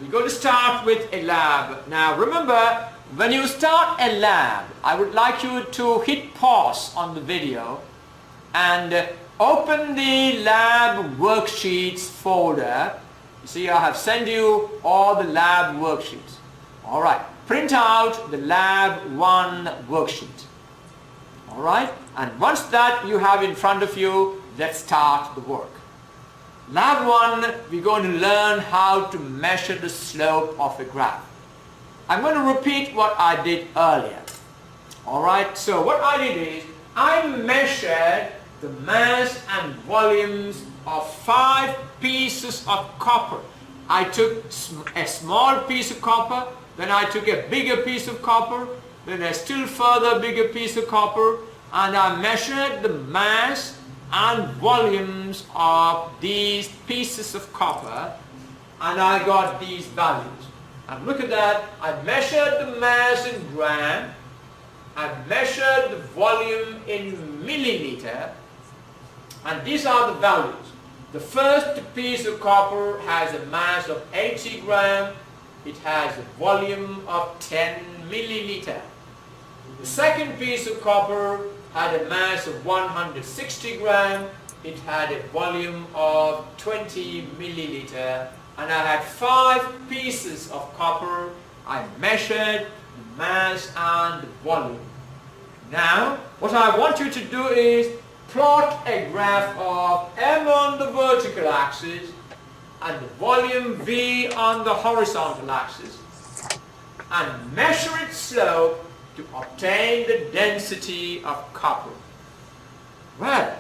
we're going to start with a lab. Now remember, when you start a lab, I would like you to hit pause on the video and open the lab worksheets folder. You see, I have sent you all the lab worksheets. Alright, print out the lab 1 worksheet. Alright, and once that you have in front of you, let's start the work. Lab 1, we're going to learn how to measure the slope of a graph. I'm going to repeat what I did earlier. Alright, so what I did is, I measured the mass and volumes of 5 pieces of copper. I took a small piece of copper, then I took a bigger piece of copper, then a still further bigger piece of copper, and I measured the mass and volumes of these pieces of copper, and I got these values. And look at that, I measured the mass in gram, I measured the volume in milliliter, and these are the values. The first piece of copper has a mass of 80 gram, it has a volume of 10 milliliter. The second piece of copper had a mass of 160 gram, it had a volume of 20 milliliter, and I had 5 pieces of copper. I measured the mass and the volume. Now, what I want you to do is plot a graph of M on the vertical axis and the volume V on the horizontal axis, and measure its slope to obtain the density of copper. Well,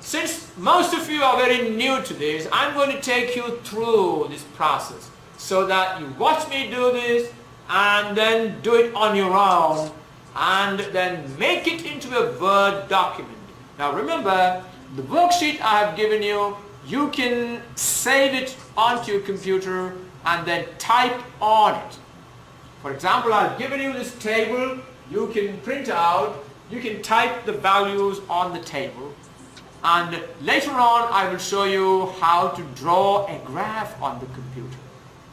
since most of you are very new to this, I'm going to take you through this process so that you watch me do this and then do it on your own and then make it into a Word document. Now remember, the worksheet I have given you, you can save it onto your computer and then type on it. For example, I've given you this table, you can print out, you can type the values on the table, and later on I will show you how to draw a graph on the computer.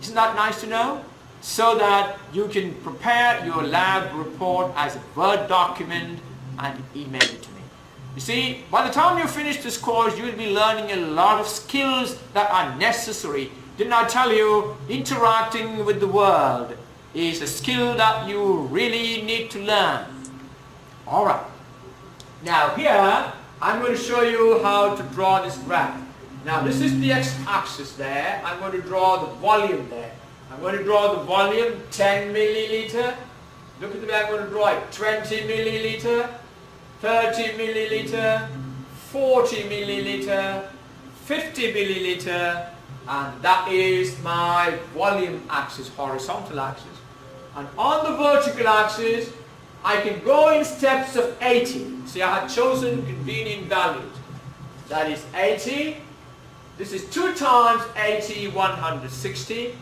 Isn't that nice to know? So that you can prepare your lab report as a Word document and email it to me. You see, by the time you finish this course, you will be learning a lot of skills that are necessary. Didn't I tell you, interacting with the world is a skill that you really need to learn. Alright. Now here, I'm going to show you how to draw this graph. Now this is the x-axis there. I'm going to draw the volume there. I'm going to draw the volume 10 milliliter. Look at the way I'm going to draw it. 20 milliliter, 30 milliliter, 40 milliliter, 50 milliliter, and that is my volume axis, horizontal axis. And on the vertical axis, I can go in steps of 80. See, I have chosen convenient values. That is 80. This is 2 times 80, 160.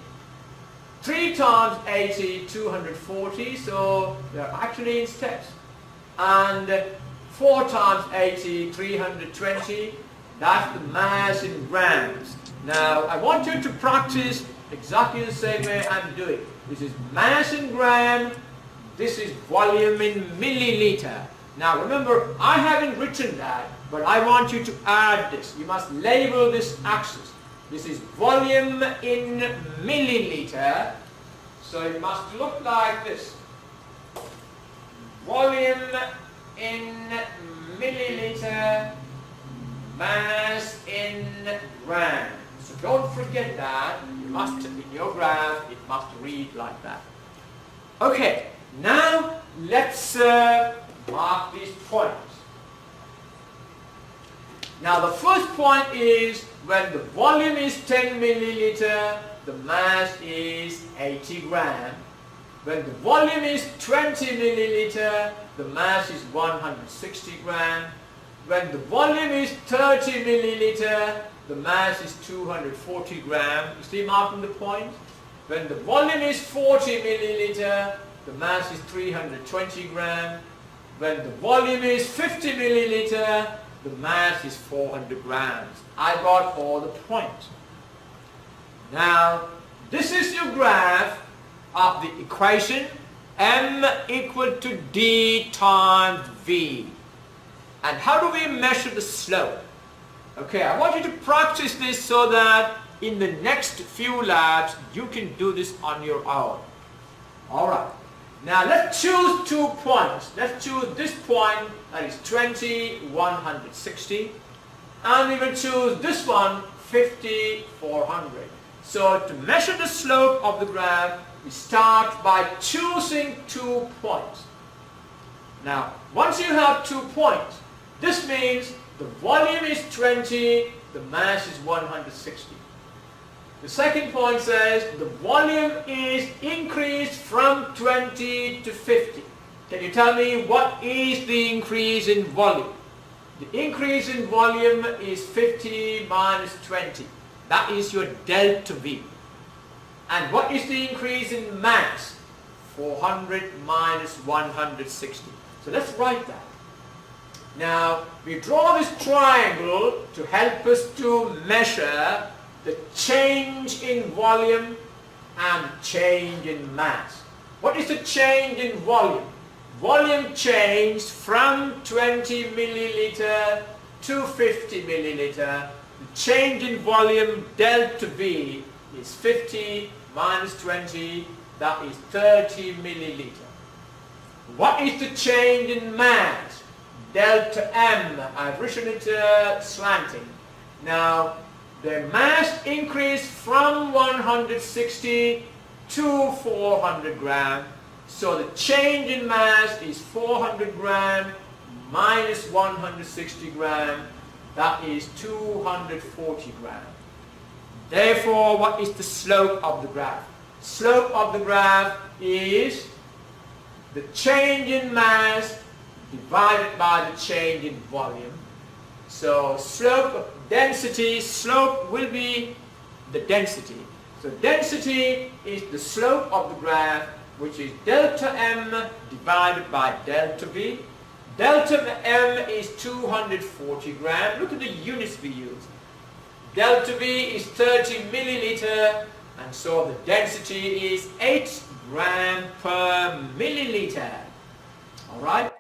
3 times 80, 240. So they're actually in steps. And 4 times 80, 320. That's the mass in grams. Now, I want you to practice exactly the same way I'm doing. This is mass in gram, this is volume in milliliter. Now remember, I haven't written that, but I want you to add this. You must label this axis. This is volume in milliliter, so it must look like this. Volume in milliliter, mass in gram. So don't forget that. You must, in your graph, it must read like that. Okay, now let's mark these points. Now the first point is when the volume is 10 milliliter, the mass is 80 gram. When the volume is 20 milliliter, the mass is 160 gram. When the volume is 30 milliliter, the mass is 240 gram. You see marking the point? When the volume is 40 milliliter, the mass is 320 gram. When the volume is 50 milliliter, the mass is 400 grams. I got all the points. Now, this is your graph of the equation m equal to d times v. And how do we measure the slope? Okay, I want you to practice this so that in the next few labs you can do this on your own. Alright, now let's choose 2 points. Let's choose this point, that is 20, 160, and we will choose this one, 50, 400. So to measure the slope of the graph, we start by choosing 2 points. Now, once you have 2 points, this means the volume is 20, the mass is 160. The second point says the volume is increased from 20 to 50. Can you tell me what is the increase in volume? The increase in volume is 50 minus 20. That is your delta V. And what is the increase in mass? 400 minus 160. So let's write that. Now, we draw this triangle to help us to measure the change in volume and change in mass. What is the change in volume? Volume changed from 20 milliliter to 50 milliliter. The change in volume delta V is 50 minus 20, that is 30 milliliter. What is the change in mass? Delta M, I've written it slanting. Now, the mass increased from 160 to 400 gram. So the change in mass is 400 gram minus 160 gram. That is 240 gram. Therefore, what is the slope of the graph? Slope of the graph is the change in mass divided by the change in volume. So slope density, slope will be the density. So density is the slope of the graph, which is delta M divided by delta V. Delta M is 240 gram. Look at the units we use. Delta V is 30 milliliter, and so the density is 8 gram per milliliter. Alright?